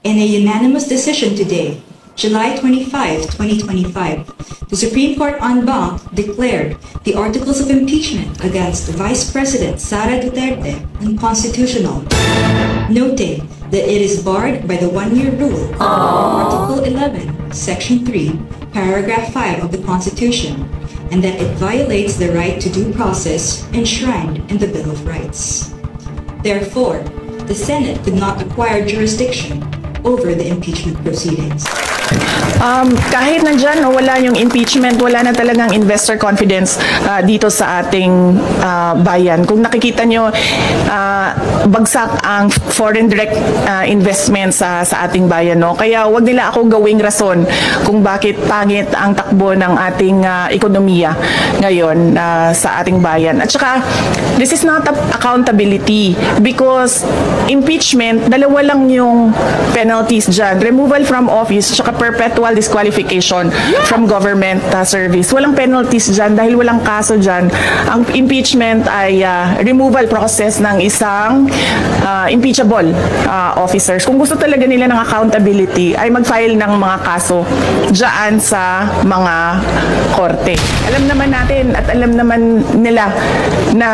In a unanimous decision today, July 25, 2025, the Supreme Court en banc declared the articles of impeachment against Vice President Sara Duterte unconstitutional, noting that it is barred by the one-year rule of Article 11, Section 3, Paragraph 5 of the Constitution, and that it violates the right to due process enshrined in the Bill of Rights. Therefore, the Senate could not acquire jurisdiction over the impeachment proceedings. Kahit nandyan wala yung impeachment, wala na talagang investor confidence dito sa ating bayan. Kung nakikita nyo, bagsak ang foreign direct investment sa ating bayan. No? Kaya wag nila ako gawing rason kung bakit pangit ang takbo ng ating ekonomiya ngayon sa ating bayan. At saka, this is not accountability because impeachment, dalawa lang yung penalties dyan. Removal from office, saka perpetual disqualification from government service. Walang penalties dyan dahil walang kaso dyan. Ang impeachment ay removal process ng isang impeachable officers. Kung gusto talaga nila ng accountability, ay mag-file ng mga kaso dyan sa mga korte. Alam naman natin at alam naman nila na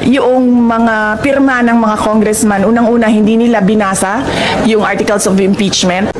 yung mga pirma ng mga congressman, unang-una hindi nila binasa yung articles of impeachment.